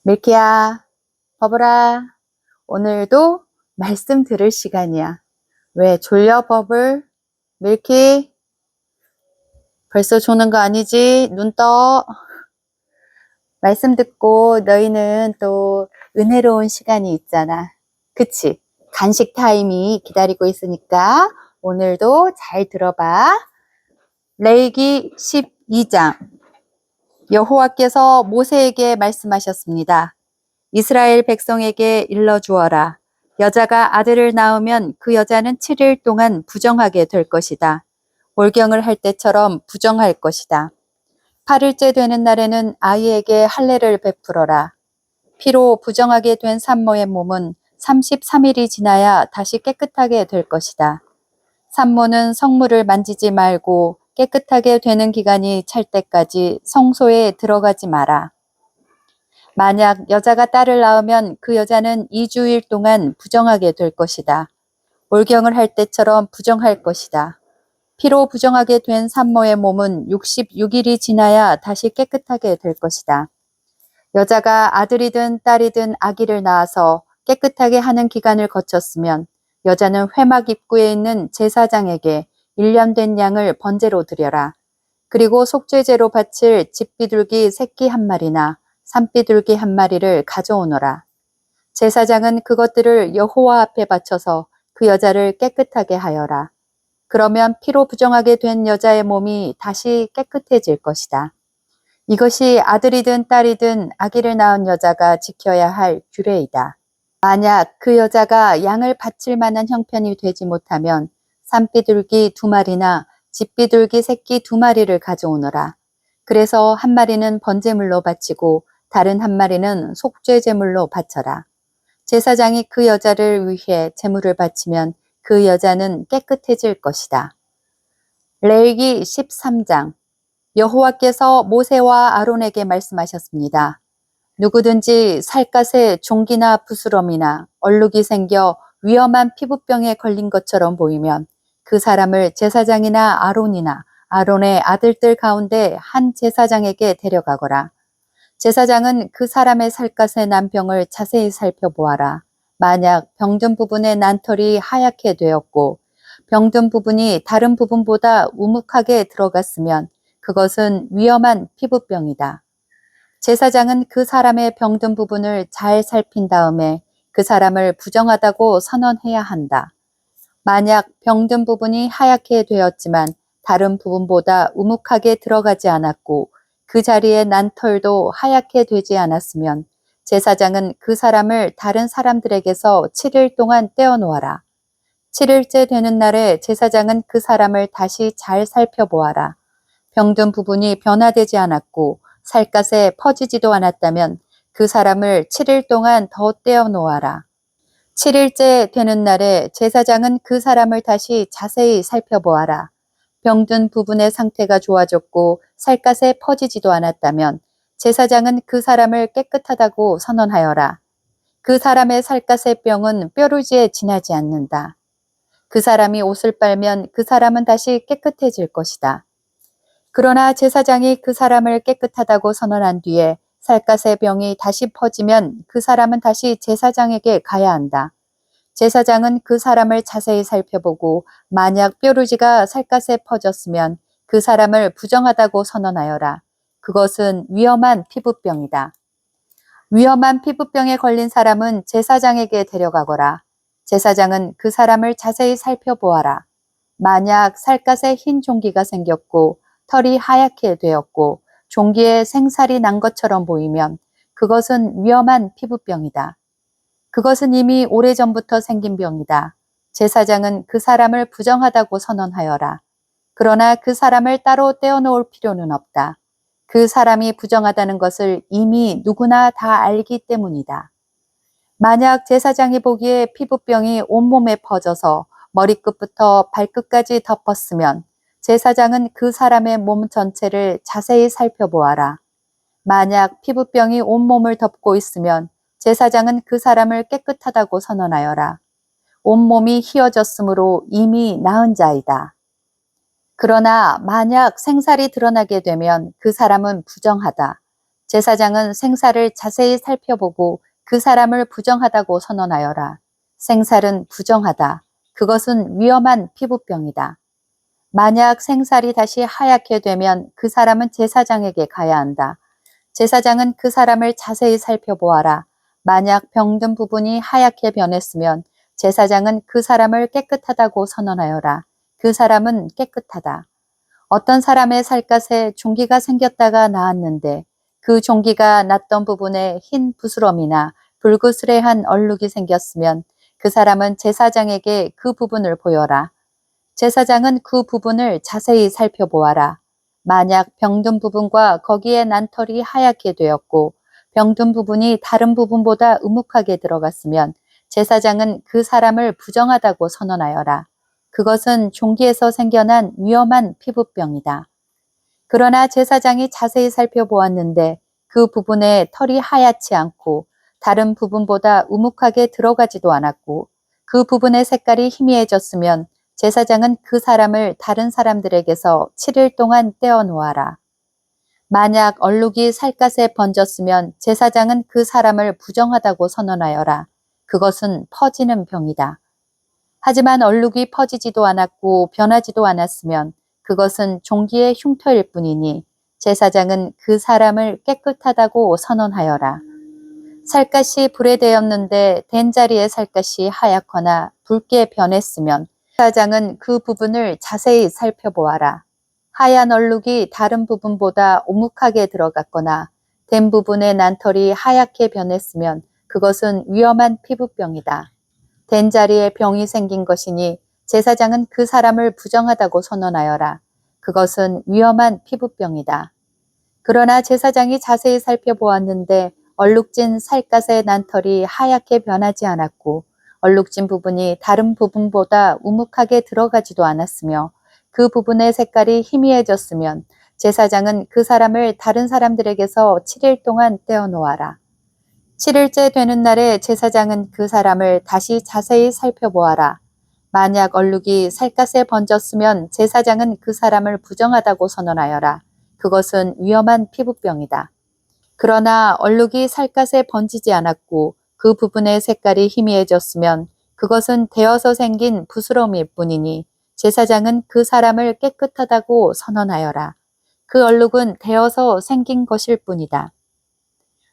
밀키야, 버블아, 오늘도 말씀 들을 시간이야. 왜 졸려, 버블? 밀키, 벌써 조는 거 아니지? 눈 떠. 말씀 듣고 너희는 또 은혜로운 시간이 있잖아. 그치? 간식 타임이 기다리고 있으니까 오늘도 잘 들어봐. 레위기 12장. 여호와께서 모세에게 말씀하셨습니다. 이스라엘 백성에게 일러주어라. 여자가 아들을 낳으면 그 여자는 7일 동안 부정하게 될 것이다. 월경을 할 때처럼 부정할 것이다. 8일째 되는 날에는 아이에게 할례를 베풀어라. 피로 부정하게 된 산모의 몸은 33일이 지나야 다시 깨끗하게 될 것이다. 산모는 성물을 만지지 말고 깨끗하게 되는 기간이 찰 때까지 성소에 들어가지 마라. 만약 여자가 딸을 낳으면 그 여자는 2주일 동안 부정하게 될 것이다. 월경을 할 때처럼 부정할 것이다. 피로 부정하게 된 산모의 몸은 66일이 지나야 다시 깨끗하게 될 것이다. 여자가 아들이든 딸이든 아기를 낳아서 깨끗하게 하는 기간을 거쳤으면 여자는 회막 입구에 있는 제사장에게 1년 된 양을 번제로 드려라. 그리고 속죄제로 바칠 집비둘기 새끼 한 마리나 산비둘기 한 마리를 가져오너라. 제사장은 그것들을 여호와 앞에 바쳐서 그 여자를 깨끗하게 하여라. 그러면 피로 부정하게 된 여자의 몸이 다시 깨끗해질 것이다. 이것이 아들이든 딸이든 아기를 낳은 여자가 지켜야 할 규례이다. 만약 그 여자가 양을 바칠 만한 형편이 되지 못하면 산비둘기 2마리나 집비둘기 새끼 2마리를 가져오너라. 그래서 한 마리는 번제물로 바치고 다른 한 마리는 속죄제물로 바쳐라. 제사장이 그 여자를 위해 제물을 바치면 그 여자는 깨끗해질 것이다. 레위기 13장. 여호와께서 모세와 아론에게 말씀하셨습니다. 누구든지 살갗에 종기나 부스럼이나 얼룩이 생겨 위험한 피부병에 걸린 것처럼 보이면 그 사람을 제사장이나 아론이나 아론의 아들들 가운데 한 제사장에게 데려가거라. 제사장은 그 사람의 살갗에 난 병을 자세히 살펴보아라. 만약 병든 부분의 난털이 하얗게 되었고 병든 부분이 다른 부분보다 우묵하게 들어갔으면 그것은 위험한 피부병이다. 제사장은 그 사람의 병든 부분을 잘 살핀 다음에 그 사람을 부정하다고 선언해야 한다. 만약 병든 부분이 하얗게 되었지만 다른 부분보다 우묵하게 들어가지 않았고 그 자리에 난 털도 하얗게 되지 않았으면 제사장은 그 사람을 다른 사람들에게서 7일 동안 떼어놓아라. 7일째 되는 날에 제사장은 그 사람을 다시 잘 살펴보아라. 병든 부분이 변화되지 않았고 살갗에 퍼지지도 않았다면 그 사람을 7일 동안 더 떼어놓아라. 7일째 되는 날에 제사장은 그 사람을 다시 자세히 살펴보아라. 병든 부분의 상태가 좋아졌고 살갗에 퍼지지도 않았다면 제사장은 그 사람을 깨끗하다고 선언하여라. 그 사람의 살갗의 병은 뼈루지에 지나지 않는다. 그 사람이 옷을 빨면 그 사람은 다시 깨끗해질 것이다. 그러나 제사장이 그 사람을 깨끗하다고 선언한 뒤에 살갗의 병이 다시 퍼지면 그 사람은 다시 제사장에게 가야 한다. 제사장은 그 사람을 자세히 살펴보고 만약 뼈루지가 살갗에 퍼졌으면 그 사람을 부정하다고 선언하여라. 그것은 위험한 피부병이다. 위험한 피부병에 걸린 사람은 제사장에게 데려가거라. 제사장은 그 사람을 자세히 살펴보아라. 만약 살갗에 흰 종기가 생겼고 털이 하얗게 되었고 종기에 생살이 난 것처럼 보이면 그것은 위험한 피부병이다. 그것은 이미 오래전부터 생긴 병이다. 제사장은 그 사람을 부정하다고 선언하여라. 그러나 그 사람을 따로 떼어놓을 필요는 없다. 그 사람이 부정하다는 것을 이미 누구나 다 알기 때문이다. 만약 제사장이 보기에 피부병이 온몸에 퍼져서 머리끝부터 발끝까지 덮었으면 제사장은 그 사람의 몸 전체를 자세히 살펴보아라. 만약 피부병이 온몸을 덮고 있으면 제사장은 그 사람을 깨끗하다고 선언하여라. 온몸이 휘어졌으므로 이미 나은 자이다. 그러나 만약 생살이 드러나게 되면 그 사람은 부정하다. 제사장은 생사를 자세히 살펴보고 그 사람을 부정하다고 선언하여라. 생살은 부정하다. 그것은 위험한 피부병이다. 만약 생살이 다시 하얗게 되면 그 사람은 제사장에게 가야 한다. 제사장은 그 사람을 자세히 살펴보아라. 만약 병든 부분이 하얗게 변했으면 제사장은 그 사람을 깨끗하다고 선언하여라. 그 사람은 깨끗하다. 어떤 사람의 살갗에 종기가 생겼다가 나았는데 그 종기가 났던 부분에 흰 부스럼이나 불그스레한 얼룩이 생겼으면 그 사람은 제사장에게 그 부분을 보여라. 제사장은 그 부분을 자세히 살펴보아라. 만약 병든 부분과 거기에 난 털이 하얗게 되었고 병든 부분이 다른 부분보다 음욱하게 들어갔으면 제사장은 그 사람을 부정하다고 선언하여라. 그것은 종기에서 생겨난 위험한 피부병이다. 그러나 제사장이 자세히 살펴보았는데 그 부분에 털이 하얗지 않고 다른 부분보다 우묵하게 들어가지도 않았고 그 부분의 색깔이 희미해졌으면 제사장은 그 사람을 다른 사람들에게서 7일 동안 떼어 놓아라. 만약 얼룩이 살갗에 번졌으면 제사장은 그 사람을 부정하다고 선언하여라. 그것은 퍼지는 병이다. 하지만 얼룩이 퍼지지도 않았고 변하지도 않았으면 그것은 종기의 흉터일 뿐이니 제사장은 그 사람을 깨끗하다고 선언하여라. 살갗이 불에 대었는데 댄 자리의 살갗이 하얗거나 붉게 변했으면 제사장은 그 부분을 자세히 살펴보아라. 하얀 얼룩이 다른 부분보다 오묵하게 들어갔거나 댄 부분의 난털이 하얗게 변했으면 그것은 위험한 피부병이다. 댄 자리에 병이 생긴 것이니 제사장은 그 사람을 부정하다고 선언하여라. 그것은 위험한 피부병이다. 그러나 제사장이 자세히 살펴보았는데 얼룩진 살갗의 난털이 하얗게 변하지 않았고 얼룩진 부분이 다른 부분보다 우묵하게 들어가지도 않았으며 그 부분의 색깔이 희미해졌으면 제사장은 그 사람을 다른 사람들에게서 7일 동안 떼어 놓아라. 7일째 되는 날에 제사장은 그 사람을 다시 자세히 살펴보아라. 만약 얼룩이 살갗에 번졌으면 제사장은 그 사람을 부정하다고 선언하여라. 그것은 위험한 피부병이다. 그러나 얼룩이 살갗에 번지지 않았고 그 부분의 색깔이 희미해졌으면 그것은 데어서 생긴 부스러움일 뿐이니 제사장은 그 사람을 깨끗하다고 선언하여라. 그 얼룩은 데어서 생긴 것일 뿐이다.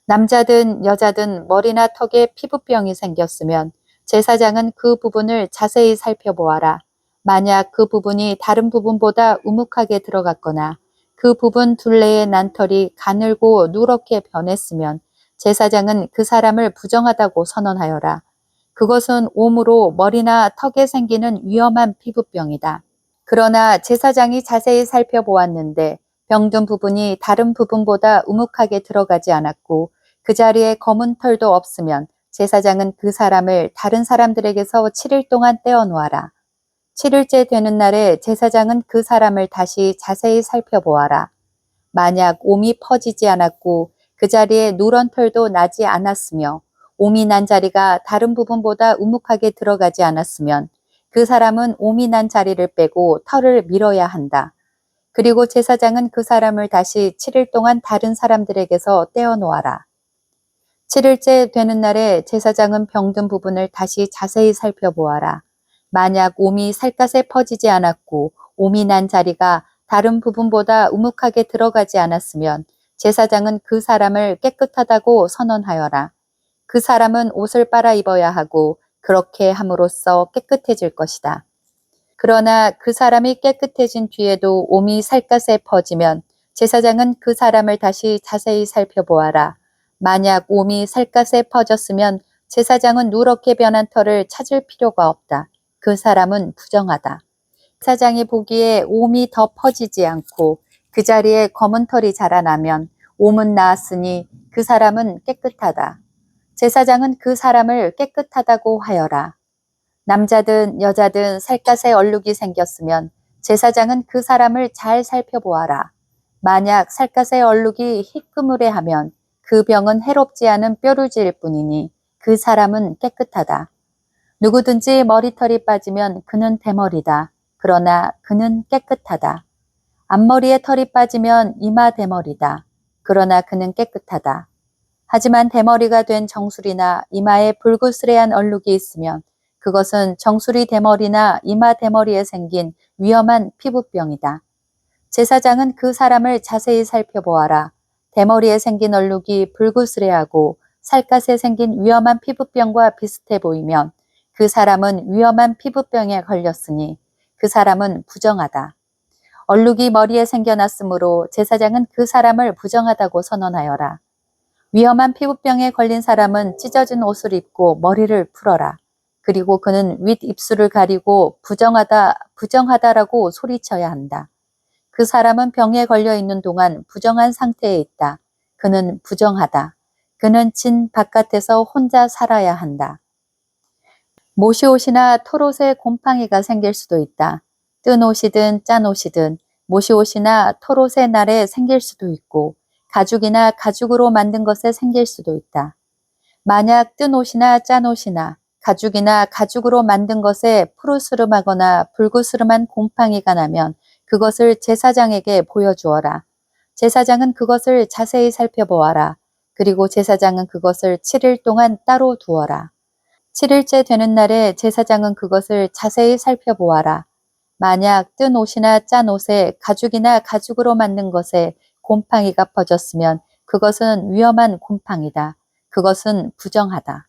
남자든 여자든 머리나 턱에 피부병이 생겼으면 제사장은 그 부분을 자세히 살펴보아라. 만약 그 부분이 다른 부분보다 우묵하게 들어갔거나 그 부분 둘레의 난털이 가늘고 누렇게 변했으면 제사장은 그 사람을 부정하다고 선언하여라. 그것은 옴으로 머리나 턱에 생기는 위험한 피부병이다. 그러나 제사장이 자세히 살펴보았는데 병든 부분이 다른 부분보다 우묵하게 들어가지 않았고 그 자리에 검은 털도 없으면 제사장은 그 사람을 다른 사람들에게서 7일 동안 떼어 놓아라. 7일째 되는 날에 제사장은 그 사람을 다시 자세히 살펴보아라. 만약 옴이 퍼지지 않았고 그 자리에 누런 털도 나지 않았으며 옴이 난 자리가 다른 부분보다 우묵하게 들어가지 않았으면 그 사람은 옴이 난 자리를 빼고 털을 밀어야 한다. 그리고 제사장은 그 사람을 다시 7일 동안 다른 사람들에게서 떼어 놓아라. 7일째 되는 날에 제사장은 병든 부분을 다시 자세히 살펴보아라. 만약 옴이 살갗에 퍼지지 않았고 옴이 난 자리가 다른 부분보다 우묵하게 들어가지 않았으면 제사장은 그 사람을 깨끗하다고 선언하여라. 그 사람은 옷을 빨아 입어야 하고 그렇게 함으로써 깨끗해질 것이다. 그러나 그 사람이 깨끗해진 뒤에도 옴이 살갗에 퍼지면 제사장은 그 사람을 다시 자세히 살펴보아라. 만약 옴이 살갗에 퍼졌으면 제사장은 누렇게 변한 털을 찾을 필요가 없다. 그 사람은 부정하다. 제사장이 보기에 옴이 더 퍼지지 않고 그 자리에 검은 털이 자라나면 옴은 나았으니 그 사람은 깨끗하다. 제사장은 그 사람을 깨끗하다고 하여라. 남자든 여자든 살갗에 얼룩이 생겼으면 제사장은 그 사람을 잘 살펴보아라. 만약 살갗에 얼룩이 희끄무레하면 그 병은 해롭지 않은 뾰루지일 뿐이니 그 사람은 깨끗하다. 누구든지 머리털이 빠지면 그는 대머리다. 그러나 그는 깨끗하다. 앞머리에 털이 빠지면 이마 대머리다. 그러나 그는 깨끗하다. 하지만 대머리가 된 정수리나 이마에 불구스레한 얼룩이 있으면 그것은 정수리 대머리나 이마 대머리에 생긴 위험한 피부병이다. 제사장은 그 사람을 자세히 살펴보아라. 대머리에 생긴 얼룩이 불구스레하고 살갗에 생긴 위험한 피부병과 비슷해 보이면 그 사람은 위험한 피부병에 걸렸으니 그 사람은 부정하다. 얼룩이 머리에 생겨났으므로 제사장은 그 사람을 부정하다고 선언하여라. 위험한 피부병에 걸린 사람은 찢어진 옷을 입고 머리를 풀어라. 그리고 그는 윗입술을 가리고 부정하다라고 소리쳐야 한다. 그 사람은 병에 걸려 있는 동안 부정한 상태에 있다. 그는 부정하다. 그는 진 바깥에서 혼자 살아야 한다. 모시옷이나 털옷에 곰팡이가 생길 수도 있다. 뜬 옷이든 짠 옷이든 모시옷이나 털옷의 날에 생길 수도 있고 가죽이나 가죽으로 만든 것에 생길 수도 있다. 만약 뜬 옷이나 짠 옷이나 가죽이나 가죽으로 만든 것에 푸르스름하거나 불구스름한 곰팡이가 나면 그것을 제사장에게 보여주어라. 제사장은 그것을 자세히 살펴보아라. 그리고 제사장은 그것을 7일 동안 따로 두어라. 7일째 되는 날에 제사장은 그것을 자세히 살펴보아라. 만약 뜬 옷이나 짠 옷에 가죽이나 가죽으로 만든 것에 곰팡이가 퍼졌으면 그것은 위험한 곰팡이다. 그것은 부정하다.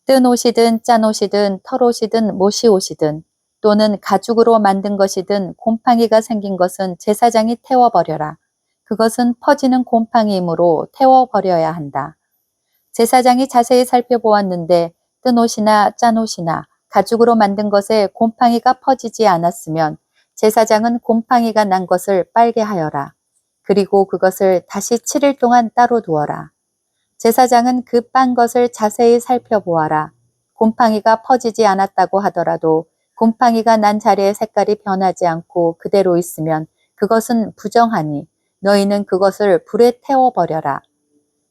뜬 옷이든 짠 옷이든 털옷이든 모시옷이든 또는 가죽으로 만든 것이든 곰팡이가 생긴 것은 제사장이 태워버려라. 그것은 퍼지는 곰팡이이므로 태워버려야 한다. 제사장이 자세히 살펴보았는데 뜬 옷이나 짠 옷이나 가죽으로 만든 것에 곰팡이가 퍼지지 않았으면 제사장은 곰팡이가 난 것을 빨게 하여라. 그리고 그것을 다시 7일 동안 따로 두어라. 제사장은 그 빤 것을 자세히 살펴보아라. 곰팡이가 퍼지지 않았다고 하더라도 곰팡이가 난 자리의 색깔이 변하지 않고 그대로 있으면 그것은 부정하니 너희는 그것을 불에 태워버려라.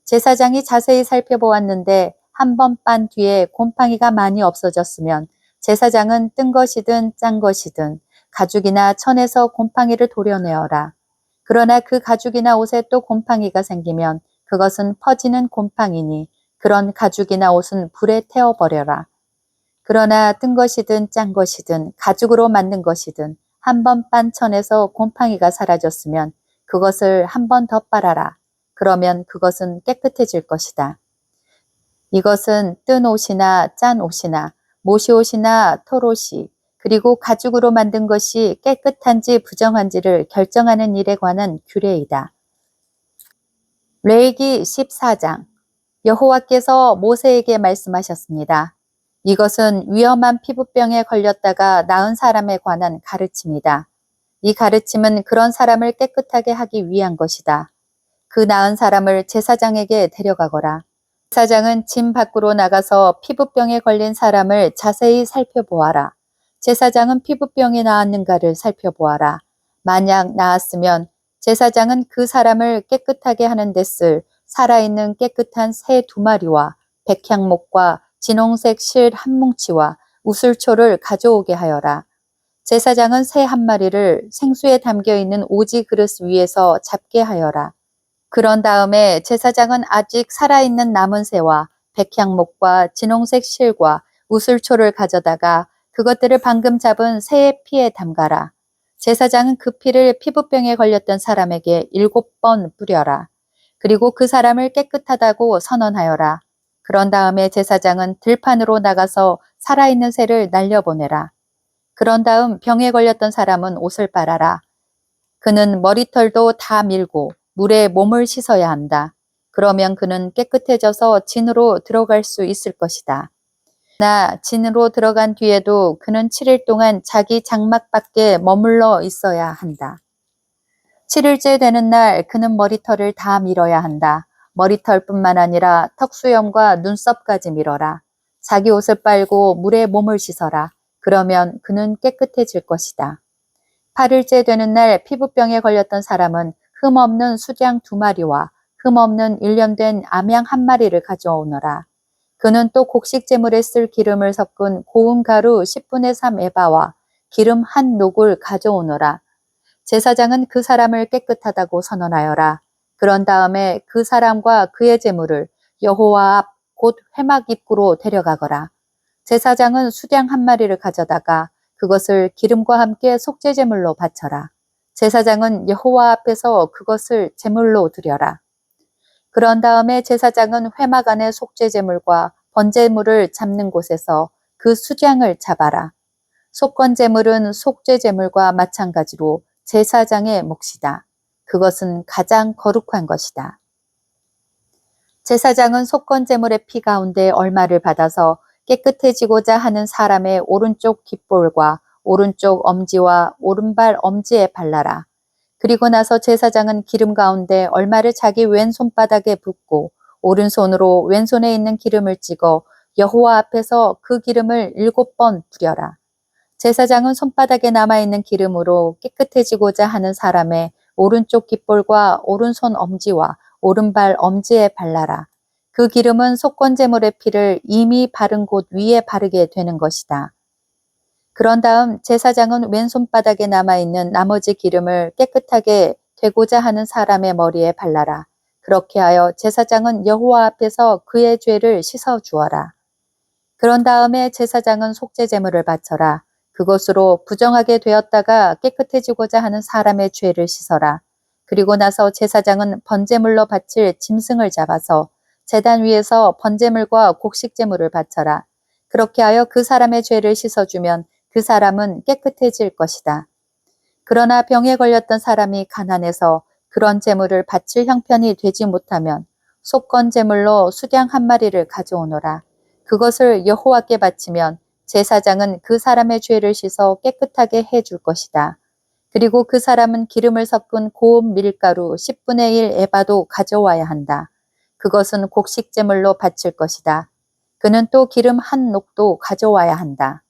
제사장이 자세히 살펴보았는데 한 번 빤 뒤에 곰팡이가 많이 없어졌으면 제사장은 뜬 것이든 짠 것이든 가죽이나 천에서 곰팡이를 도려내어라. 그러나 그 가죽이나 옷에 또 곰팡이가 생기면 그것은 퍼지는 곰팡이니 그런 가죽이나 옷은 불에 태워버려라. 그러나 뜬 것이든 짠 것이든 가죽으로 만든 것이든 한 번 빤 천에서 곰팡이가 사라졌으면 그것을 한 번 더 빨아라. 그러면 그것은 깨끗해질 것이다. 이것은 뜬 옷이나 짠 옷이나 모시옷이나 털옷이 그리고 가죽으로 만든 것이 깨끗한지 부정한지를 결정하는 일에 관한 규례이다. 레위기 14장 여호와께서 모세에게 말씀하셨습니다. 이것은 위험한 피부병에 걸렸다가 나은 사람에 관한 가르침이다. 이 가르침은 그런 사람을 깨끗하게 하기 위한 것이다. 그 나은 사람을 제사장에게 데려가거라. 제사장은 진 밖으로 나가서 피부병에 걸린 사람을 자세히 살펴보아라. 제사장은 피부병이 나았는가를 살펴보아라. 만약 나았으면 제사장은 그 사람을 깨끗하게 하는 데 쓸 살아있는 깨끗한 새 2마리와 백향목과 진홍색 실 한 뭉치와 우슬초를 가져오게 하여라. 제사장은 새 1마리를 생수에 담겨있는 오지 그릇 위에서 잡게 하여라. 그런 다음에 제사장은 아직 살아있는 남은 새와 백향목과 진홍색 실과 우슬초를 가져다가 그것들을 방금 잡은 새의 피에 담가라. 제사장은 그 피를 피부병에 걸렸던 사람에게 7번 뿌려라. 그리고 그 사람을 깨끗하다고 선언하여라. 그런 다음에 제사장은 들판으로 나가서 살아있는 새를 날려보내라. 그런 다음 병에 걸렸던 사람은 옷을 빨아라. 그는 머리털도 다 밀고 물에 몸을 씻어야 한다. 그러면 그는 깨끗해져서 진으로 들어갈 수 있을 것이다. 나 진으로 들어간 뒤에도 그는 7일 동안 자기 장막 밖에 머물러 있어야 한다. 7일째 되는 날 그는 머리털을 다 밀어야 한다. 머리털뿐만 아니라 턱수염과 눈썹까지 밀어라. 자기 옷을 빨고 물에 몸을 씻어라. 그러면 그는 깨끗해질 것이다. 8일째 되는 날 피부병에 걸렸던 사람은 흠없는 수장 2마리와 흠없는 1년 된 암양 1마리를 가져오너라. 그는 또 곡식 제물에 쓸 기름을 섞은 고운 가루 10분의 3 에바와 기름 한 녹을 가져오너라. 제사장은 그 사람을 깨끗하다고 선언하여라. 그런 다음에 그 사람과 그의 재물을 여호와 앞 곧 회막 입구로 데려가거라. 제사장은 수량 한 마리를 가져다가 그것을 기름과 함께 속죄 제물로 바쳐라. 제사장은 여호와 앞에서 그것을 제물로 드려라. 그런 다음에 제사장은 회막 안에 속죄 제물과 번제물을 잡는 곳에서 그 수량을 잡아라. 속건 제물은 속죄 제물과 마찬가지로 제사장의 몫이다. 그것은 가장 거룩한 것이다. 제사장은 속건 제물의 피 가운데 얼마를 받아서 깨끗해지고자 하는 사람의 오른쪽 귓볼과 오른쪽 엄지와 오른발 엄지에 발라라. 그리고 나서 제사장은 기름 가운데 얼마를 자기 왼손바닥에 붓고 오른손으로 왼손에 있는 기름을 찍어 여호와 앞에서 그 기름을 7번 부려라. 제사장은 손바닥에 남아있는 기름으로 깨끗해지고자 하는 사람의 오른쪽 귓볼과 오른손 엄지와 오른발 엄지에 발라라. 그 기름은 속건제물의 피를 이미 바른 곳 위에 바르게 되는 것이다. 그런 다음 제사장은 왼손바닥에 남아있는 나머지 기름을 깨끗하게 되고자 하는 사람의 머리에 발라라. 그렇게 하여 제사장은 여호와 앞에서 그의 죄를 씻어 주어라. 그런 다음에 제사장은 속죄제물을 바쳐라. 그것으로 부정하게 되었다가 깨끗해지고자 하는 사람의 죄를 씻어라. 그리고 나서 제사장은 번제물로 바칠 짐승을 잡아서 제단 위에서 번제물과 곡식제물을 바쳐라. 그렇게 하여 그 사람의 죄를 씻어주면 그 사람은 깨끗해질 것이다. 그러나 병에 걸렸던 사람이 가난해서 그런 제물을 바칠 형편이 되지 못하면 속건 제물로 수량 한 마리를 가져오너라. 그것을 여호와께 바치면 제사장은 그 사람의 죄를 씻어 깨끗하게 해줄 것이다. 그리고 그 사람은 기름을 섞은 고운 밀가루 10분의 1 에바도 가져와야 한다. 그것은 곡식제물로 바칠 것이다. 그는 또 기름 한 녹도 가져와야 한다.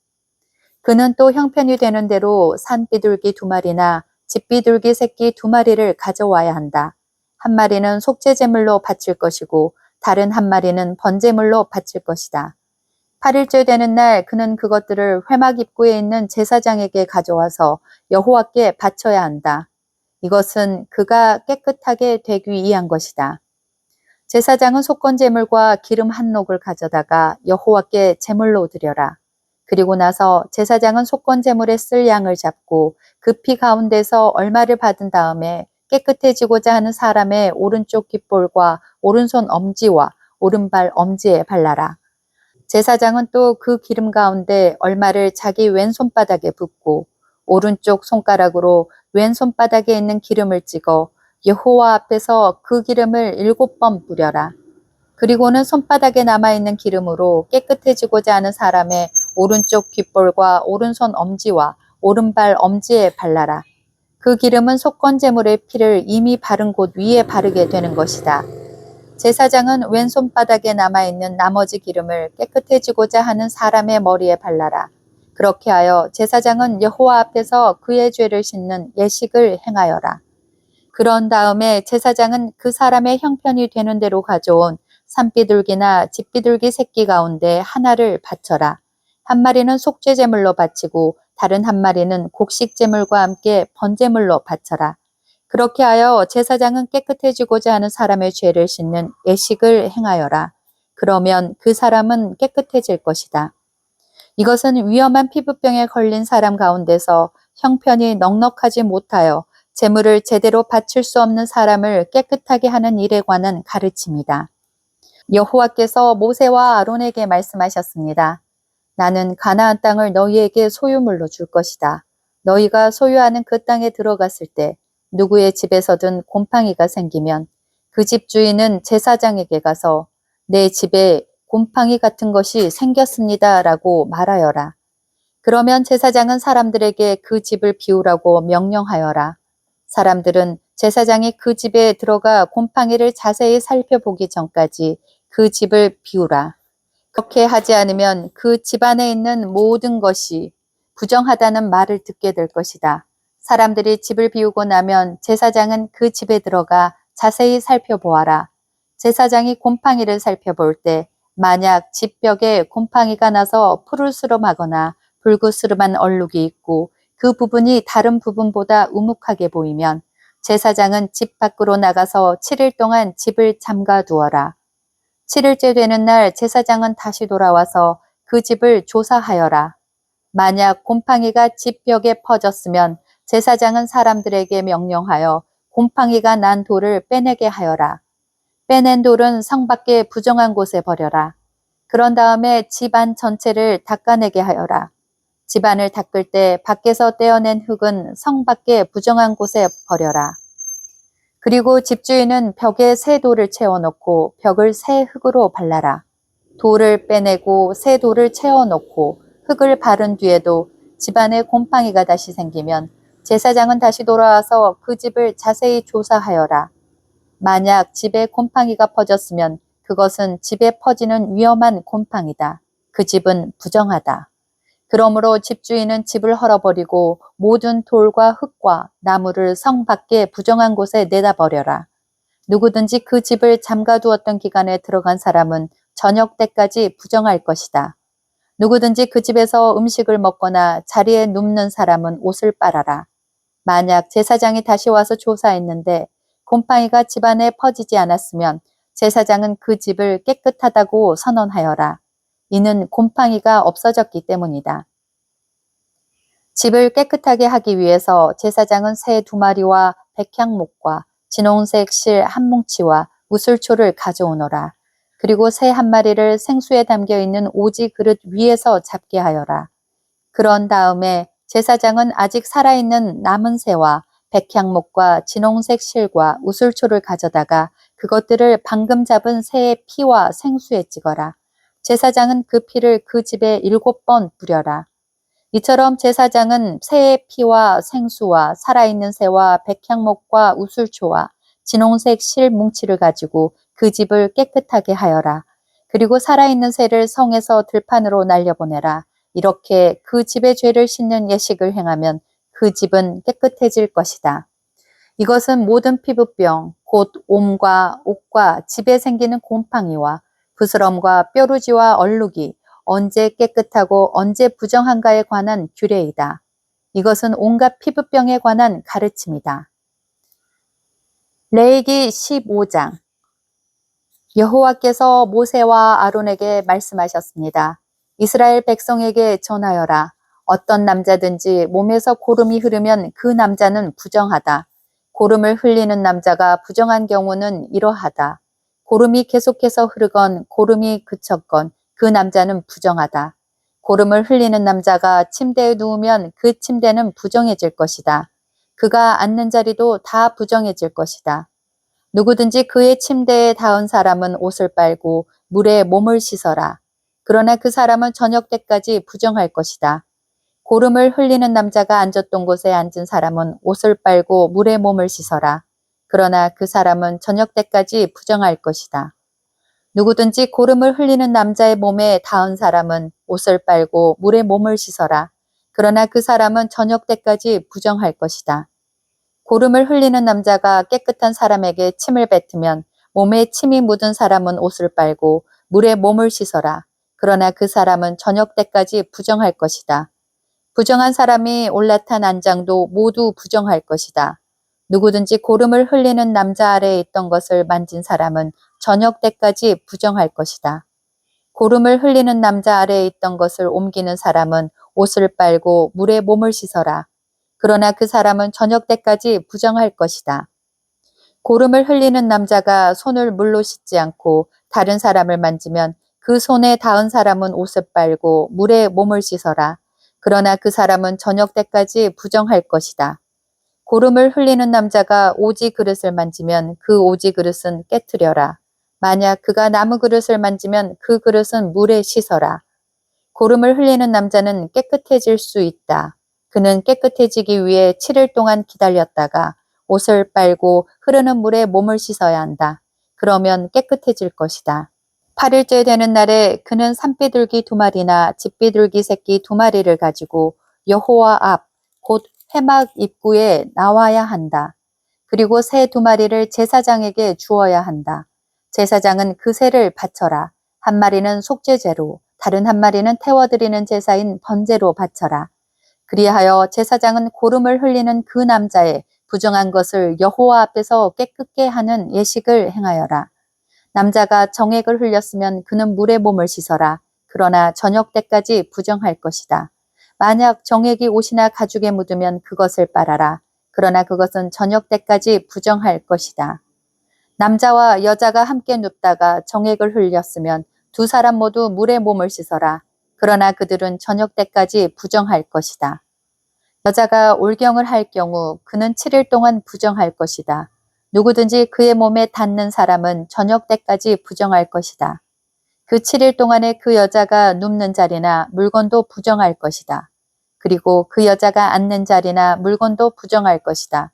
그는 또 형편이 되는 대로 산비둘기 2마리나 집비둘기 새끼 2마리를 가져와야 한다. 한 마리는 속죄제물로 바칠 것이고 다른 한 마리는 번제물로 바칠 것이다. 8일째 되는 날 그는 그것들을 회막 입구에 있는 제사장에게 가져와서 여호와께 바쳐야 한다. 이것은 그가 깨끗하게 되기 위한 것이다. 제사장은 속건제물과 기름 한 녹을 가져다가 여호와께 제물로 드려라. 그리고 나서 제사장은 속건제물에 쓸 양을 잡고 그 피 가운데서 얼마를 받은 다음에 깨끗해지고자 하는 사람의 오른쪽 귓볼과 오른손 엄지와 오른발 엄지에 발라라. 제사장은 또 그 기름 가운데 얼마를 자기 왼손바닥에 붓고 오른쪽 손가락으로 왼손바닥에 있는 기름을 찍어 여호와 앞에서 그 기름을 7번 뿌려라. 그리고는 손바닥에 남아있는 기름으로 깨끗해지고자 하는 사람의 오른쪽 귓볼과 오른손 엄지와 오른발 엄지에 발라라. 그 기름은 속건제물의 피를 이미 바른 곳 위에 바르게 되는 것이다. 제사장은 왼손바닥에 남아있는 나머지 기름을 깨끗해지고자 하는 사람의 머리에 발라라. 그렇게 하여 제사장은 여호와 앞에서 그의 죄를 씻는 예식을 행하여라. 그런 다음에 제사장은 그 사람의 형편이 되는 대로 가져온 산비둘기나 집비둘기 새끼 가운데 하나를 바쳐라. 한 마리는 속죄제물로 바치고 다른 한 마리는 곡식제물과 함께 번제물로 바쳐라. 그렇게 하여 제사장은 깨끗해지고자 하는 사람의 죄를 씻는 예식을 행하여라. 그러면 그 사람은 깨끗해질 것이다. 이것은 위험한 피부병에 걸린 사람 가운데서 형편이 넉넉하지 못하여 제물을 제대로 바칠 수 없는 사람을 깨끗하게 하는 일에 관한 가르침이다. 여호와께서 모세와 아론에게 말씀하셨습니다. 나는 가나안 땅을 너희에게 소유물로 줄 것이다. 너희가 소유하는 그 땅에 들어갔을 때 누구의 집에서든 곰팡이가 생기면 그 집 주인은 제사장에게 가서 내 집에 곰팡이 같은 것이 생겼습니다 라고 말하여라. 그러면 제사장은 사람들에게 그 집을 비우라고 명령하여라. 사람들은 제사장이 그 집에 들어가 곰팡이를 자세히 살펴보기 전까지 그 집을 비우라. 그렇게 하지 않으면 그 집안에 있는 모든 것이 부정하다는 말을 듣게 될 것이다. 사람들이 집을 비우고 나면 제사장은 그 집에 들어가 자세히 살펴보아라. 제사장이 곰팡이를 살펴볼 때 만약 집벽에 곰팡이가 나서 푸르스름하거나 불구스름한 얼룩이 있고 그 부분이 다른 부분보다 우묵하게 보이면 제사장은 집 밖으로 나가서 7일 동안 집을 잠가 두어라. 7일째 되는 날 제사장은 다시 돌아와서 그 집을 조사하여라. 만약 곰팡이가 집 벽에 퍼졌으면 제사장은 사람들에게 명령하여 곰팡이가 난 돌을 빼내게 하여라. 빼낸 돌은 성 밖의 부정한 곳에 버려라. 그런 다음에 집안 전체를 닦아내게 하여라. 집안을 닦을 때 밖에서 떼어낸 흙은 성 밖의 부정한 곳에 버려라. 그리고 집주인은 벽에 새 돌을 채워넣고 벽을 새 흙으로 발라라. 돌을 빼내고 새 돌을 채워넣고 흙을 바른 뒤에도 집안에 곰팡이가 다시 생기면 제사장은 다시 돌아와서 그 집을 자세히 조사하여라. 만약 집에 곰팡이가 퍼졌으면 그것은 집에 퍼지는 위험한 곰팡이다. 그 집은 부정하다. 그러므로 집주인은 집을 헐어버리고 모든 돌과 흙과 나무를 성 밖에 부정한 곳에 내다 버려라. 누구든지 그 집을 잠가두었던 기간에 들어간 사람은 저녁 때까지 부정할 것이다. 누구든지 그 집에서 음식을 먹거나 자리에 눕는 사람은 옷을 빨아라. 만약 제사장이 다시 와서 조사했는데 곰팡이가 집안에 퍼지지 않았으면 제사장은 그 집을 깨끗하다고 선언하여라. 이는 곰팡이가 없어졌기 때문이다. 집을 깨끗하게 하기 위해서 제사장은 새 2마리와 백향목과 진홍색 실 1뭉치와 우슬초를 가져오너라. 그리고 새 1마리를 생수에 담겨 있는 오지 그릇 위에서 잡게 하여라. 그런 다음에 제사장은 아직 살아있는 남은 새와 백향목과 진홍색 실과 우슬초를 가져다가 그것들을 방금 잡은 새의 피와 생수에 찍어라. 제사장은 그 피를 그 집에 7번 뿌려라. 이처럼 제사장은 새의 피와 생수와 살아있는 새와 백향목과 우슬초와 진홍색 실 뭉치를 가지고 그 집을 깨끗하게 하여라. 그리고 살아있는 새를 성에서 들판으로 날려보내라. 이렇게 그 집의 죄를 씻는 예식을 행하면 그 집은 깨끗해질 것이다. 이것은 모든 피부병, 곧 옴과 옥과 집에 생기는 곰팡이와 부스럼과 뾰루지와 얼룩이 언제 깨끗하고 언제 부정한가에 관한 규례이다. 이것은 온갖 피부병에 관한 가르침이다. 레위기 15장. 여호와께서 모세와 아론에게 말씀하셨습니다. 이스라엘 백성에게 전하여라. 어떤 남자든지 몸에서 고름이 흐르면 그 남자는 부정하다. 고름을 흘리는 남자가 부정한 경우는 이러하다. 고름이 계속해서 흐르건 고름이 그쳤건 그 남자는 부정하다. 고름을 흘리는 남자가 침대에 누우면 그 침대는 부정해질 것이다. 그가 앉는 자리도 다 부정해질 것이다. 누구든지 그의 침대에 닿은 사람은 옷을 빨고 물에 몸을 씻어라. 그러나 그 사람은 저녁 때까지 부정할 것이다. 고름을 흘리는 남자가 앉았던 곳에 앉은 사람은 옷을 빨고 물에 몸을 씻어라. 그러나 그 사람은 저녁 때까지 부정할 것이다. 누구든지 고름을 흘리는 남자의 몸에 닿은 사람은 옷을 빨고 물에 몸을 씻어라. 그러나 그 사람은 저녁 때까지 부정할 것이다. 고름을 흘리는 남자가 깨끗한 사람에게 침을 뱉으면 몸에 침이 묻은 사람은 옷을 빨고 물에 몸을 씻어라. 그러나 그 사람은 저녁 때까지 부정할 것이다. 부정한 사람이 올라탄 안장도 모두 부정할 것이다. 누구든지 고름을 흘리는 남자 아래에 있던 것을 만진 사람은 저녁 때까지 부정할 것이다. 고름을 흘리는 남자 아래에 있던 것을 옮기는 사람은 옷을 빨고 물에 몸을 씻어라. 그러나 그 사람은 저녁 때까지 부정할 것이다. 고름을 흘리는 남자가 손을 물로 씻지 않고 다른 사람을 만지면 그 손에 닿은 사람은 옷을 빨고 물에 몸을 씻어라. 그러나 그 사람은 저녁 때까지 부정할 것이다. 고름을 흘리는 남자가 오지 그릇을 만지면 그 오지 그릇은 깨트려라. 만약 그가 나무 그릇을 만지면 그 그릇은 물에 씻어라. 고름을 흘리는 남자는 깨끗해질 수 있다. 그는 깨끗해지기 위해 7일 동안 기다렸다가 옷을 빨고 흐르는 물에 몸을 씻어야 한다. 그러면 깨끗해질 것이다. 8일째 되는 날에 그는 산비둘기 2마리나 집비둘기 새끼 2마리를 가지고 여호와 앞, 곧 회막 입구에 나와야 한다. 그리고 새 2마리를 제사장에게 주어야 한다. 제사장은 그 새를 바쳐라. 1마리는 속죄제로, 다른 1마리는 태워드리는 제사인 번제로 바쳐라. 그리하여 제사장은 고름을 흘리는 그 남자의 부정한 것을 여호와 앞에서 깨끗게 하는 예식을 행하여라. 남자가 정액을 흘렸으면 그는 물에 몸을 씻어라. 그러나 저녁 때까지 부정할 것이다. 만약 정액이 옷이나 가죽에 묻으면 그것을 빨아라. 그러나 그것은 저녁 때까지 부정할 것이다. 남자와 여자가 함께 눕다가 정액을 흘렸으면 두 사람 모두 물에 몸을 씻어라. 그러나 그들은 저녁 때까지 부정할 것이다. 여자가 올경을 할 경우 그는 7일 동안 부정할 것이다. 누구든지 그의 몸에 닿는 사람은 저녁 때까지 부정할 것이다. 그 7일 동안에 그 여자가 눕는 자리나 물건도 부정할 것이다. 그리고 그 여자가 앉는 자리나 물건도 부정할 것이다.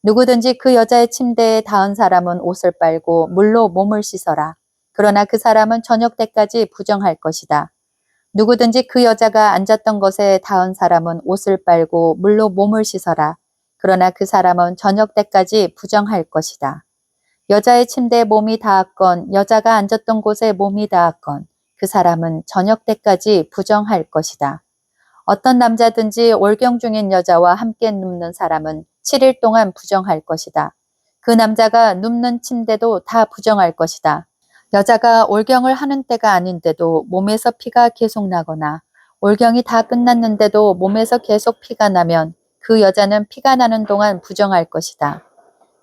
누구든지 그 여자의 침대에 닿은 사람은 옷을 빨고 물로 몸을 씻어라. 그러나 그 사람은 저녁 때까지 부정할 것이다. 누구든지 그 여자가 앉았던 것에 닿은 사람은 옷을 빨고 물로 몸을 씻어라. 그러나 그 사람은 저녁 때까지 부정할 것이다. 여자의 침대에 몸이 닿았건 여자가 앉았던 곳에 몸이 닿았건 그 사람은 저녁 때까지 부정할 것이다. 어떤 남자든지 올경 중인 여자와 함께 눕는 사람은 7일 동안 부정할 것이다. 그 남자가 눕는 침대도 다 부정할 것이다. 여자가 올경을 하는 때가 아닌데도 몸에서 피가 계속 나거나 올경이 다 끝났는데도 몸에서 계속 피가 나면 그 여자는 피가 나는 동안 부정할 것이다.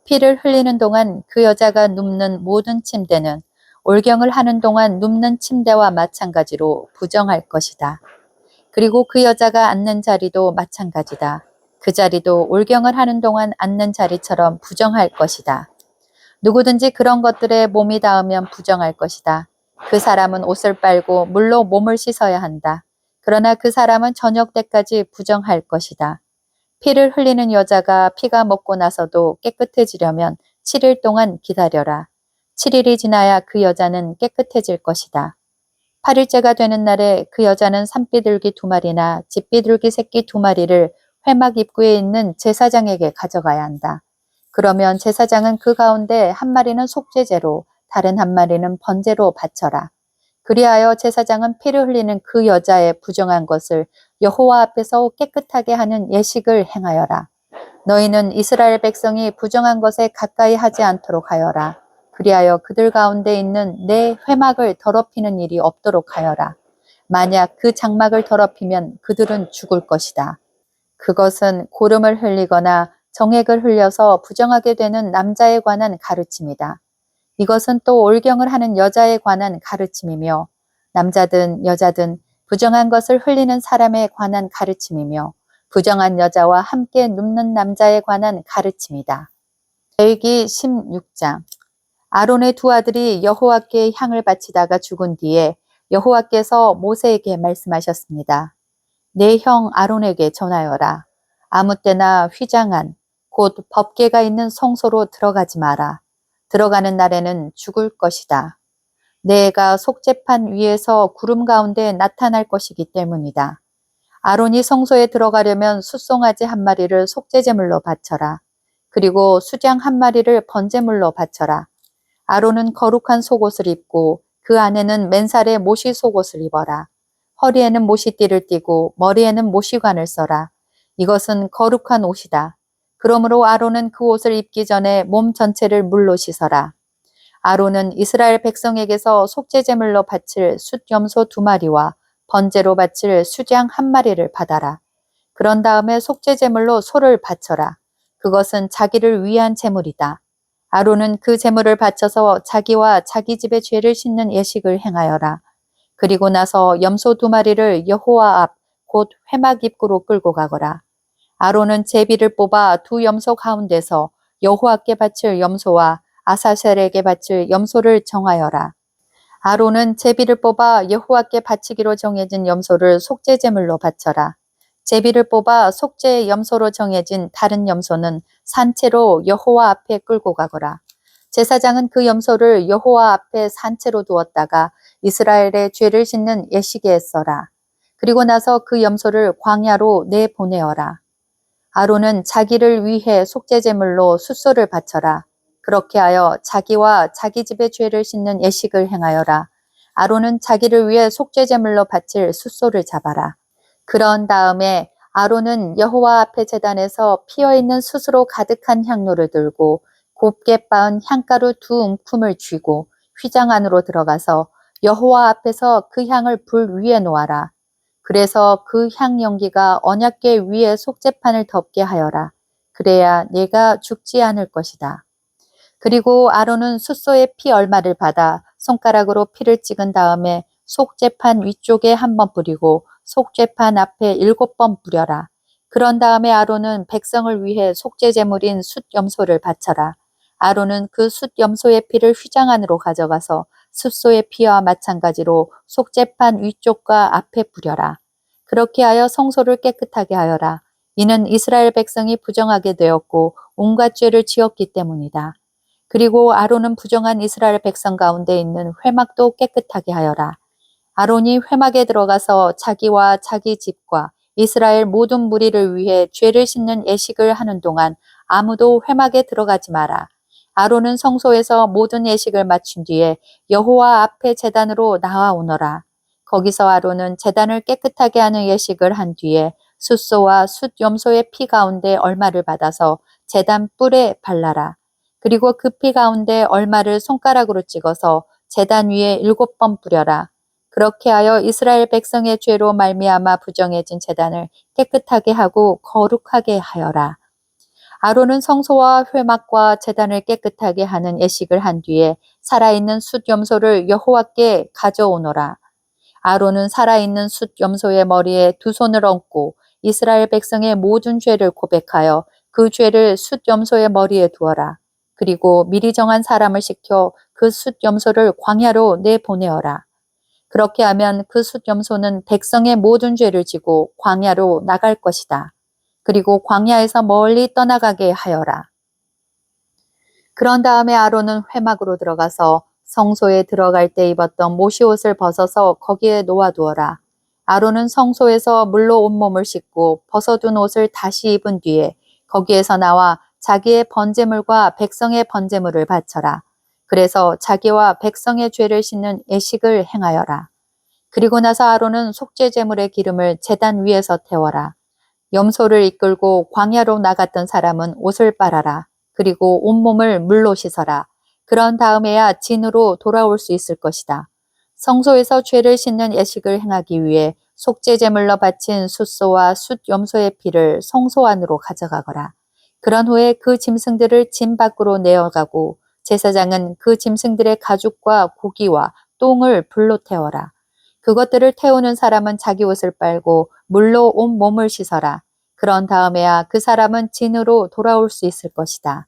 피를 흘리는 동안 그 여자가 눕는 모든 침대는 올경을 하는 동안 눕는 침대와 마찬가지로 부정할 것이다. 그리고 그 여자가 앉는 자리도 마찬가지다. 그 자리도 올경을 하는 동안 앉는 자리처럼 부정할 것이다. 누구든지 그런 것들에 몸이 닿으면 부정할 것이다. 그 사람은 옷을 빨고 물로 몸을 씻어야 한다. 그러나 그 사람은 저녁 때까지 부정할 것이다. 피를 흘리는 여자가 피가 먹고 나서도 깨끗해지려면 7일 동안 기다려라. 7일이 지나야 그 여자는 깨끗해질 것이다. 8일째가 되는 날에 그 여자는 산비둘기 2마리나 집비둘기 새끼 2마리를 회막 입구에 있는 제사장에게 가져가야 한다. 그러면 제사장은 그 가운데 한 마리는 속죄제로 다른 한 마리는 번제로 바쳐라. 그리하여 제사장은 피를 흘리는 그 여자의 부정한 것을 여호와 앞에서 깨끗하게 하는 예식을 행하여라. 너희는 이스라엘 백성이 부정한 것에 가까이 하지 않도록 하여라. 그리하여 그들 가운데 있는 내 회막을 더럽히는 일이 없도록 하여라. 만약 그 장막을 더럽히면 그들은 죽을 것이다. 그것은 고름을 흘리거나 정액을 흘려서 부정하게 되는 남자에 관한 가르침이다. 이것은 또 올경을 하는 여자에 관한 가르침이며 남자든 여자든 부정한 것을 흘리는 사람에 관한 가르침이며 부정한 여자와 함께 눕는 남자에 관한 가르침이다. 레위기 16장. 아론의 두 아들이 여호와께 향을 바치다가 죽은 뒤에 여호와께서 모세에게 말씀하셨습니다. 내 형 아론에게 전하여라. 아무 때나 휘장한 곧 법궤가 있는 성소로 들어가지 마라. 들어가는 날에는 죽을 것이다. 내 애가 속죄판 위에서 구름 가운데 나타날 것이기 때문이다. 아론이 성소에 들어가려면 숫송아지 1마리를 속죄제물로 바쳐라. 그리고 수장 1마리를 번제물로 바쳐라. 아론은 거룩한 속옷을 입고 그 안에는 맨살에 모시 속옷을 입어라. 허리에는 모시띠를 띠고 머리에는 모시관을 써라. 이것은 거룩한 옷이다. 그러므로 아론은 그 옷을 입기 전에 몸 전체를 물로 씻어라. 아론은 이스라엘 백성에게서 속죄제물로 바칠 숫염소 2마리와 번제로 바칠 수장 1마리를 받아라. 그런 다음에 속죄제물로 소를 바쳐라. 그것은 자기를 위한 제물이다. 아론은 그 제물을 바쳐서 자기와 자기 집의 죄를 씻는 예식을 행하여라. 그리고 나서 염소 2마리를 여호와 앞 곧 회막 입구로 끌고 가거라. 아론은 제비를 뽑아 두 염소 가운데서 여호와께 바칠 염소와 아사셀에게 바칠 염소를 정하여라. 아론은 제비를 뽑아 여호와께 바치기로 정해진 염소를 속죄제물로 바쳐라. 제비를 뽑아 속죄의 염소로 정해진 다른 염소는 산채로 여호와 앞에 끌고 가거라. 제사장은 그 염소를 여호와 앞에 산채로 두었다가 이스라엘의 죄를 씻는 예식에 써라. 그리고 나서 그 염소를 광야로 내보내어라. 아론은 자기를 위해 속죄제물로 숫소를 바쳐라. 그렇게 하여 자기와 자기 집의 죄를 씻는 예식을 행하여라. 아론은 자기를 위해 속죄제물로 바칠 숫소를 잡아라. 그런 다음에 아론은 여호와 앞에 제단에서 피어있는 숯으로 가득한 향로를 들고 곱게 빻은 향가루 2움큼을 쥐고 휘장 안으로 들어가서 여호와 앞에서 그 향을 불 위에 놓아라. 그래서 그 향 연기가 언약궤 위에 속죄판을 덮게 하여라. 그래야 네가 죽지 않을 것이다. 그리고 아론은 숫소의 피 얼마를 받아 손가락으로 피를 찍은 다음에 속죄판 위쪽에 1번 뿌리고 속죄판 앞에 7번 뿌려라. 그런 다음에 아론은 백성을 위해 속죄 제물인 숫염소를 바쳐라. 아론은 그 숫염소의 피를 휘장 안으로 가져가서 숫소의 피와 마찬가지로 속죄판 위쪽과 앞에 뿌려라. 그렇게 하여 성소를 깨끗하게 하여라. 이는 이스라엘 백성이 부정하게 되었고 온갖 죄를 지었기 때문이다. 그리고 아론은 부정한 이스라엘 백성 가운데 있는 회막도 깨끗하게 하여라. 아론이 회막에 들어가서 자기와 자기 집과 이스라엘 모든 무리를 위해 죄를 씻는 예식을 하는 동안 아무도 회막에 들어가지 마라. 아론은 성소에서 모든 예식을 마친 뒤에 여호와 앞에 제단으로 나아오너라. 거기서 아론은 제단을 깨끗하게 하는 예식을 한 뒤에 숫소와 숫염소의 피 가운데 얼마를 받아서 제단 뿔에 발라라. 그리고 그 피 가운데 얼마를 손가락으로 찍어서 제단 위에 7번 뿌려라. 그렇게 하여 이스라엘 백성의 죄로 말미암아 부정해진 제단을 깨끗하게 하고 거룩하게 하여라. 아론은 성소와 회막과 제단을 깨끗하게 하는 예식을 한 뒤에 살아있는 숫염소를 여호와께 가져오너라. 아론은 살아있는 숫염소의 머리에 2손을 얹고 이스라엘 백성의 모든 죄를 고백하여 그 죄를 숫염소의 머리에 두어라. 그리고 미리 정한 사람을 시켜 그 숫염소를 광야로 내보내어라. 그렇게 하면 그 숫염소는 백성의 모든 죄를 지고 광야로 나갈 것이다. 그리고 광야에서 멀리 떠나가게 하여라. 그런 다음에 아론은 회막으로 들어가서 성소에 들어갈 때 입었던 모시옷을 벗어서 거기에 놓아두어라. 아론은 성소에서 물로 온몸을 씻고 벗어둔 옷을 다시 입은 뒤에 거기에서 나와 자기의 번제물과 백성의 번제물을 바쳐라. 그래서 자기와 백성의 죄를 씻는 예식을 행하여라. 그리고 나서 아론은 속죄제물의 기름을 제단 위에서 태워라. 염소를 이끌고 광야로 나갔던 사람은 옷을 빨아라. 그리고 온몸을 물로 씻어라. 그런 다음에야 진으로 돌아올 수 있을 것이다. 성소에서 죄를 씻는 예식을 행하기 위해 속죄제물로 바친 숫소와 숫염소의 피를 성소 안으로 가져가거라. 그런 후에 그 짐승들을 진 밖으로 내어가고 제사장은 그 짐승들의 가죽과 고기와 똥을 불로 태워라. 그것들을 태우는 사람은 자기 옷을 빨고 물로 온 몸을 씻어라. 그런 다음에야 그 사람은 진으로 돌아올 수 있을 것이다.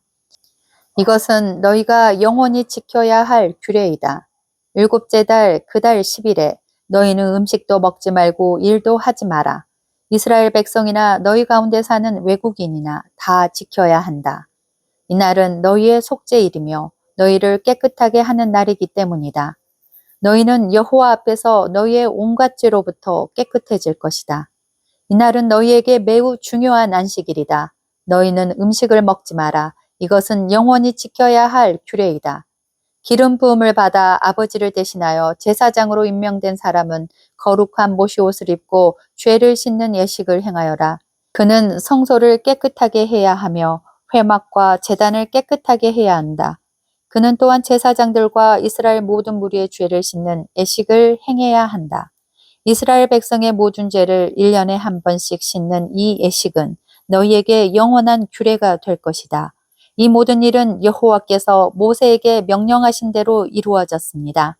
이것은 너희가 영원히 지켜야 할 규례이다. 7째 달 그 달 10일에 너희는 음식도 먹지 말고 일도 하지 마라. 이스라엘 백성이나 너희 가운데 사는 외국인이나 다 지켜야 한다. 이날은 너희의 속죄일이며 너희를 깨끗하게 하는 날이기 때문이다. 너희는 여호와 앞에서 너희의 온갖 죄로부터 깨끗해질 것이다. 이날은 너희에게 매우 중요한 안식일이다. 너희는 음식을 먹지 마라. 이것은 영원히 지켜야 할 규례이다. 기름 부음을 받아 아버지를 대신하여 제사장으로 임명된 사람은 거룩한 모시옷을 입고 죄를 씻는 예식을 행하여라. 그는 성소를 깨끗하게 해야 하며 회막과 제단을 깨끗하게 해야 한다. 그는 또한 제사장들과 이스라엘 모든 무리의 죄를 씻는 예식을 행해야 한다. 이스라엘 백성의 모든 죄를 1년에 한 번씩 씻는 이 예식은 너희에게 영원한 규례가 될 것이다. 이 모든 일은 여호와께서 모세에게 명령하신 대로 이루어졌습니다.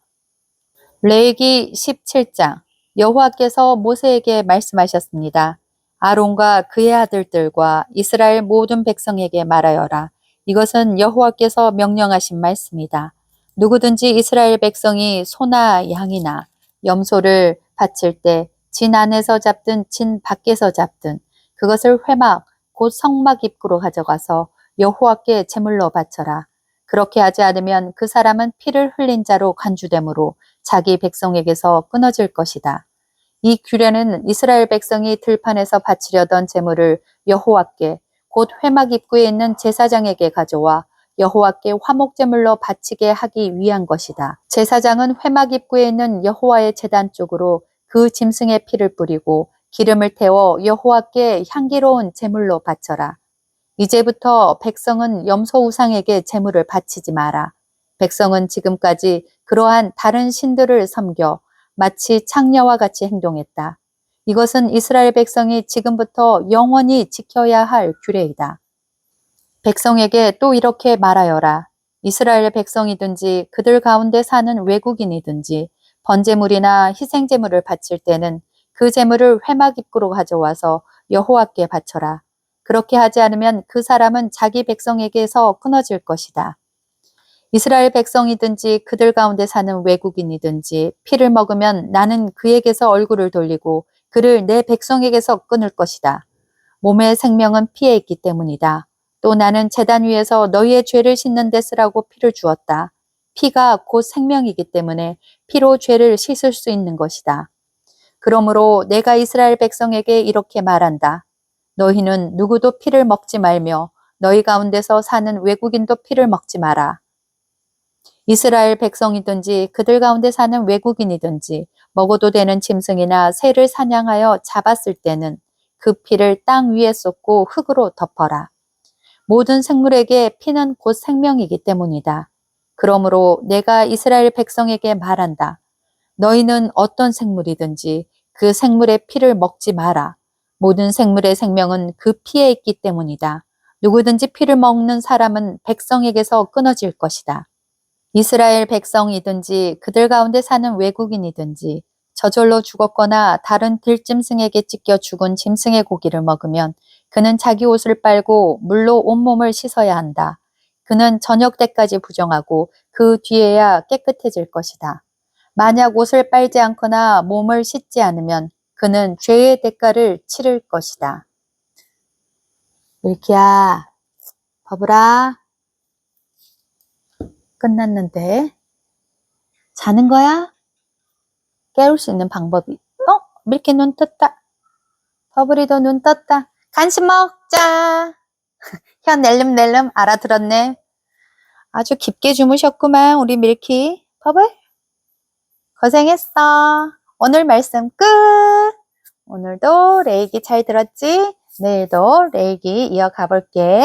레위기 17장. 여호와께서 모세에게 말씀하셨습니다. 아론과 그의 아들들과 이스라엘 모든 백성에게 말하여라. 이것은 여호와께서 명령하신 말씀이다. 누구든지 이스라엘 백성이 소나 양이나 염소를 바칠 때 진 안에서 잡든 진 밖에서 잡든 그것을 회막 곧 성막 입구로 가져가서 여호와께 제물로 바쳐라. 그렇게 하지 않으면 그 사람은 피를 흘린 자로 간주되므로 자기 백성에게서 끊어질 것이다. 이 규례는 이스라엘 백성이 들판에서 바치려던 제물을 여호와께 곧 회막 입구에 있는 제사장에게 가져와 여호와께 화목제물로 바치게 하기 위한 것이다. 제사장은 회막 입구에 있는 여호와의 제단 쪽으로 그 짐승의 피를 뿌리고 기름을 태워 여호와께 향기로운 제물로 바쳐라. 이제부터 백성은 염소 우상에게 제물을 바치지 마라. 백성은 지금까지 그러한 다른 신들을 섬겨 마치 창녀와 같이 행동했다. 이것은 이스라엘 백성이 지금부터 영원히 지켜야 할 규례이다. 백성에게 또 이렇게 말하여라. 이스라엘 백성이든지 그들 가운데 사는 외국인이든지 번제물이나 희생제물을 바칠 때는 그 제물을 회막 입구로 가져와서 여호와께 바쳐라. 그렇게 하지 않으면 그 사람은 자기 백성에게서 끊어질 것이다. 이스라엘 백성이든지 그들 가운데 사는 외국인이든지 피를 먹으면 나는 그에게서 얼굴을 돌리고 그를 내 백성에게서 끊을 것이다. 몸의 생명은 피에 있기 때문이다. 또 나는 제단 위에서 너희의 죄를 씻는 데 쓰라고 피를 주었다. 피가 곧 생명이기 때문에 피로 죄를 씻을 수 있는 것이다. 그러므로 내가 이스라엘 백성에게 이렇게 말한다. 너희는 누구도 피를 먹지 말며 너희 가운데서 사는 외국인도 피를 먹지 마라. 이스라엘 백성이든지 그들 가운데 사는 외국인이든지 먹어도 되는 짐승이나 새를 사냥하여 잡았을 때는 그 피를 땅 위에 쏟고 흙으로 덮어라. 모든 생물에게 피는 곧 생명이기 때문이다. 그러므로 내가 이스라엘 백성에게 말한다. 너희는 어떤 생물이든지 그 생물의 피를 먹지 마라. 모든 생물의 생명은 그 피에 있기 때문이다. 누구든지 피를 먹는 사람은 백성에게서 끊어질 것이다. 이스라엘 백성이든지 그들 가운데 사는 외국인이든지 저절로 죽었거나 다른 들짐승에게 찢겨 죽은 짐승의 고기를 먹으면 그는 자기 옷을 빨고 물로 온몸을 씻어야 한다. 그는 저녁 때까지 부정하고 그 뒤에야 깨끗해질 것이다. 만약 옷을 빨지 않거나 몸을 씻지 않으면 그는 죄의 대가를 치를 것이다. 밀키야, 버블아, 끝났는데 자는 거야? 깨울 수 있는 방법이 밀키 눈 떴다. 버블이도 눈 떴다. 간식 먹자. 혀 낼름낼름 알아들었네. 아주 깊게 주무셨구만 우리 밀키. 버블 고생했어. 오늘 말씀 끝. 오늘도 레이기 잘 들었지? 내일도 레이기 이어가 볼게.